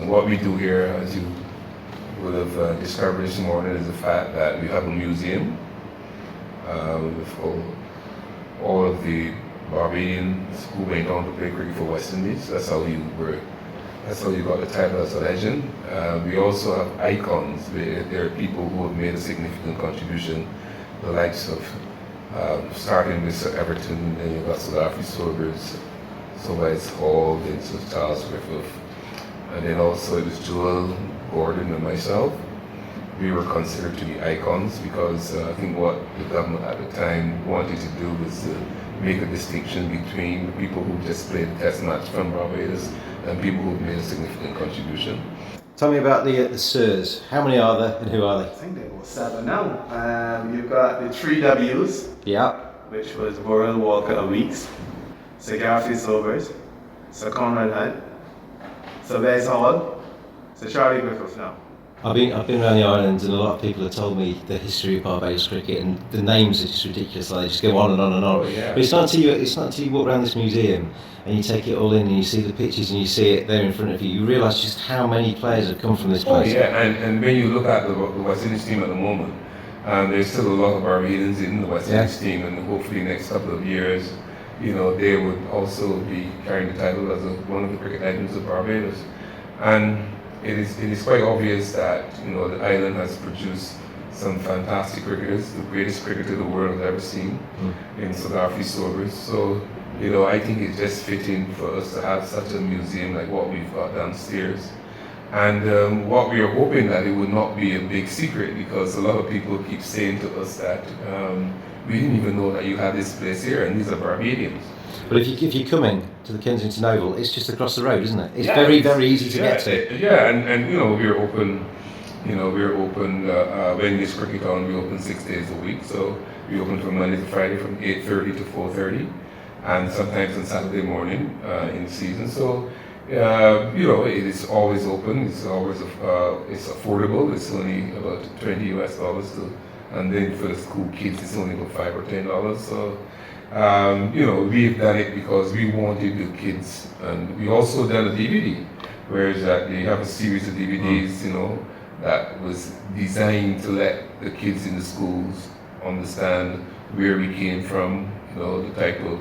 And what we do here, as you would have discovered this morning, is the fact that we have a museum with all of the Barbadians who went on to play cricket for West Indies. That's how you got the title as a legend. We also have icons. There are people who have made a significant contribution, the likes of starting with Sir Everton, then you've got Sir Alfie Sobers, Sir Wes Hall, then Sir Charles Griffith, and then also it was Joel Gordon and myself. We were considered to be icons because I think what the government at the time wanted to do was make a distinction between the people who just played a test match from Barbados and people who made a significant contribution. Tell me about the Sirs. How many are there and who are they? I think there were 7 now. You've got the 3 W's, Yeah. which was Worrell Walker of Weeks, Sir Garfield Sobers, Sir Conrad Hunt, Sir Wes Hall, Sir Charlie Griffith now. I've been around the island and a lot of people have told me the history of Barbados cricket and the names are just ridiculous. Like, they just go on and on and on. Oh, yeah. But it's not until you walk around this museum and you take it all in and you see the pictures and you see it there in front of you, you realise just how many players have come from this place. Oh yeah, and when you look at the West Indies team at the moment, there's still a lot of Barbadians in the West Indies team, and hopefully next couple of years, they would also be carrying the title as one of the cricket legends of Barbados. And it is quite obvious that the island has produced some fantastic cricketers, the greatest cricketer the world has ever seen in Sir Alfie Sobers. So I think it's just fitting for us to have such a museum like what we've got downstairs. And what we are hoping that it would not be a big secret, because a lot of people keep saying to us that we didn't even know that you had this place here, and these are Barbadians. But if you're coming to the Kensington Oval, it's just across the road, isn't it? It's very, very easy to get to. Yeah, and we're open. We're open when this cricket on. We open 6 days a week, so we open from Monday to Friday from 8:30 to 4:30, and sometimes on Saturday morning in season. So it is always open. It's always it's affordable. It's only about $20 and then for the school kids, it's only about $5 or $10. So. We've done it because we wanted the kids, and we also done a DVD, whereas they have a series of DVDs, that was designed to let the kids in the schools understand where we came from, the type of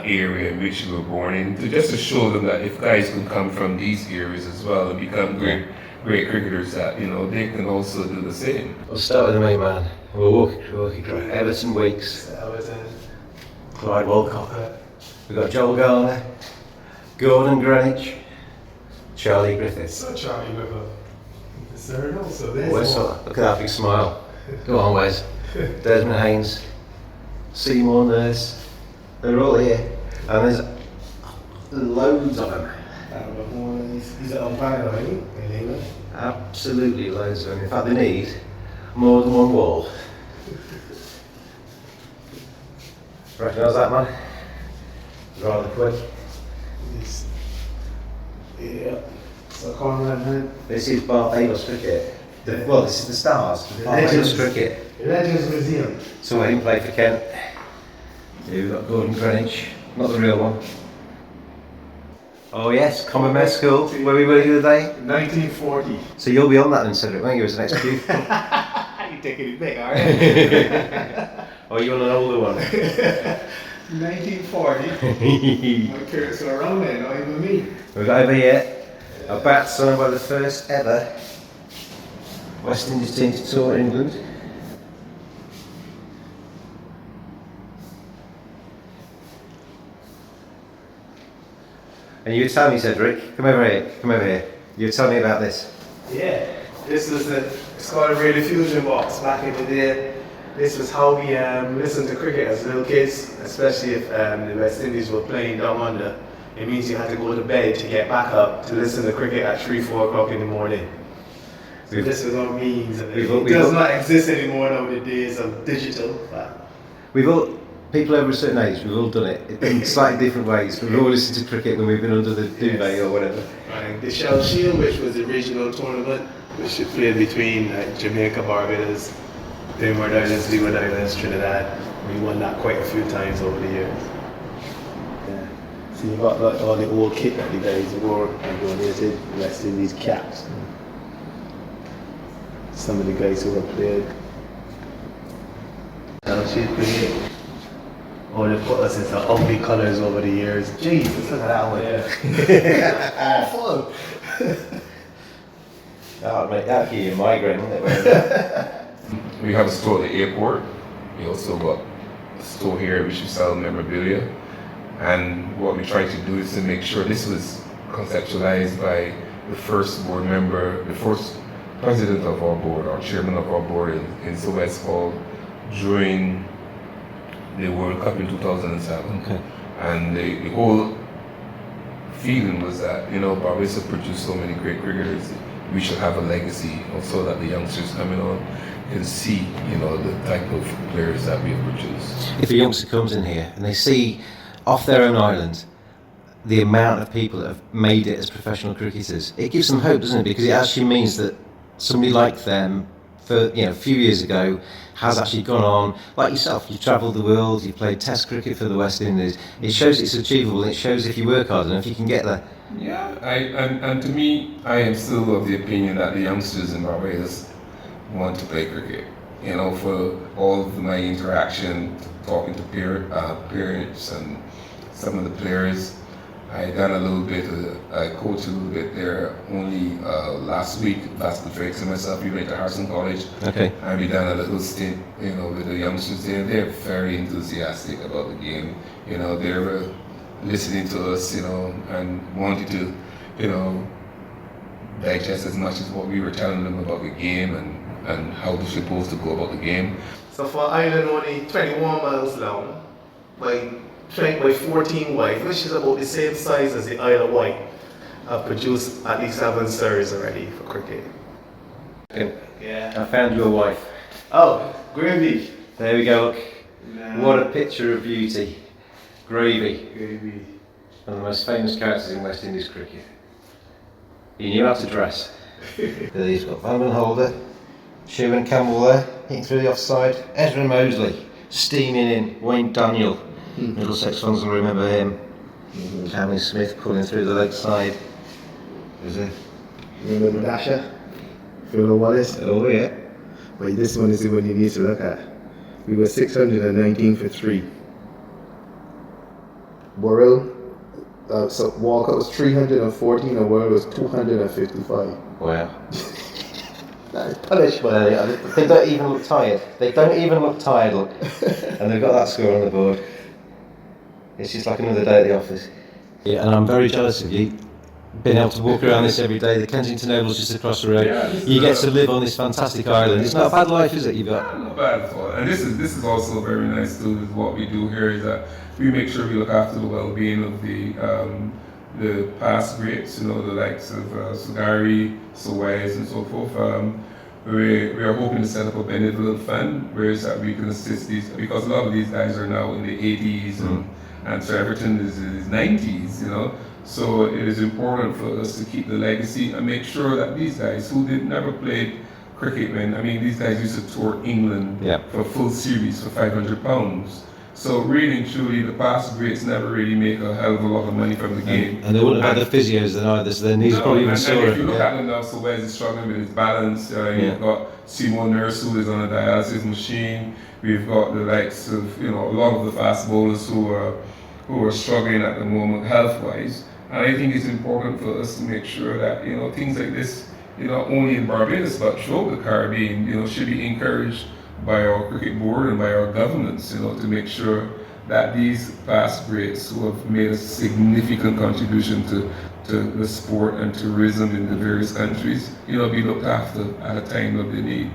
area in which we were born in, just to show them that if guys can come from these areas as well and become great cricketers, that they can also do the same. We'll start with the main man. We'll walk through Everton Weeks, Clyde Walcott. We've got Joel Garner, Gordon Greenwich, Charlie Griffiths. Sir Charlie Griffith. Sir, also Wes, look at that big smile. Go on, Wes. Desmond Haynes, Seymour Nurse. They're all here, and there's loads of them. He's an umpire, right? Absolutely loads of them. In fact, they need more than one wall. Recognise that man? Rather quick. Yeah. So Conrad Hunt. This is Barbados cricket. This is the Stars. Barbados cricket. The Legends Museum. So he played for Kent. We've got Gordon Greenwich, not the real one. Oh yes, Common Mess School, where we were the other day. 1940. So you'll be on that then, Cedric, won't you, as the next cue? You're taking it big, alright? Or you want an older one? 1940. My parents were around then, not even me. We've got over here a bat signed by the first ever West Indies team to tour England. And you were telling me, Cedric, come over here. You were telling me about this. Yeah, this is it's called a radiofusion box. Back in the day, this was how we listened to cricket as little kids, especially if the West Indies were playing down under. It means you had to go to bed to get back up to listen to cricket at 3-4 o'clock in the morning. So this is what it means. It does not exist anymore nowadays of digital. People over a certain age, we've all done it in slightly different ways, but we've all listened to cricket when we've been under the duvet or whatever. Right. The Shell Shield, which was the regional tournament, which played between Jamaica, Barbados, Leeward Islands, Leeward Islands, Trinidad. We won that quite a few times over the years. Yeah. So you got like all the old kit that the guys wore and donated, West Indies caps. Some of the guys who have played. She's pretty. Oh, they put us into ugly colours over the years. Jesus, look at that one. Yeah. Awful. That'd give you a migraine, wouldn't it? We have a store at the airport. We also got a store here which we sell memorabilia. And what we try to do is to make sure this was conceptualized by the first board member, the first president of our board, or chairman of our board in West Hall during the World Cup in 2007. Okay. And the whole feeling was that, Barbados have produced so many great cricketers, we should have a legacy also that the youngsters coming on can see, the type of players that we have produced. If a youngster comes in here and they see off their own island the amount of people that have made it as professional cricketers, it gives them hope, doesn't it? Because it actually means that somebody like them, a few years ago, has actually gone on, like yourself, you travelled the world, you played Test cricket for the West Indies. It shows it's achievable, and it shows if you work hard enough, you can get there. Yeah, and to me, I am still of the opinion that the youngsters in Barbados want to play cricket. For all of my interaction, talking to parents and some of the players, I done a little bit, I coached a little bit there only last week. Vasco Drakes and myself, we went to Harrison College. Okay. And we done a little stint, with the youngsters there. They're very enthusiastic about the game. They were listening to us, and wanted to, digest as much as what we were telling them about the game and how they're supposed to go about the game. So for island only 21 miles long, by 14 wide, which is about the same size as the Isle of Wight, have produced at least 7 stars already for cricket. Yeah. I found your wife. Oh, Gravy. There we go, look. Nah. What a picture of beauty. Gravy. Gravy. One of the most famous characters in West Indies cricket. He knew how to dress. He's got Van den Holder, Shew and Campbell there, hitting through the offside. Ezra Mosley, steaming in. Wayne Daniel, Middlesex fans will remember him. Cameron Smith pulling through the leg side. Is it? Remember the Dasher? Phil Wallace? Oh yeah. But this one is the one you need to look at. We were 619 for 3. Worrell, so Walcott was 314 and Worrell was 255. Wow. That is punishment. They don't even look tired. They don't even look tired, look. And they've got that score on the board. It's just like another day at the office. Yeah, and I'm very jealous of you. Being able to walk around this every day. The Kensington Oval's just across the road. Yeah, you get to live on this fantastic island. It's not a bad life, is it, you've got? Not bad at all. And this is also very nice too, is what we do here is that we make sure we look after the well-being of the past greats, the likes of Sugari, Sowais and so forth. We are hoping to set up a benevolent fund where is that we can assist these, because a lot of these guys are now in the 80s and so Everton is in his 90s, So it is important for us to keep the legacy and make sure that these guys who never played cricket, these guys used to tour England for full series for £500. So really and truly, the past greats never really make a hell of a lot of money from the game. And they wouldn't have had the physios then either, so their knees probably even sore. And if you look at them now, so Wes is struggling with his balance. You've got Seymour Nurse, who is on a dialysis machine. We've got the likes of, a lot of the fast bowlers who are struggling at the moment health-wise. And I think it's important for us to make sure that, things like this, not only in Barbados, but throughout the Caribbean, should be encouraged by our cricket board and by our governments, to make sure that these past greats who have made a significant contribution to the sport and tourism in the various countries, be looked after at a time of the need.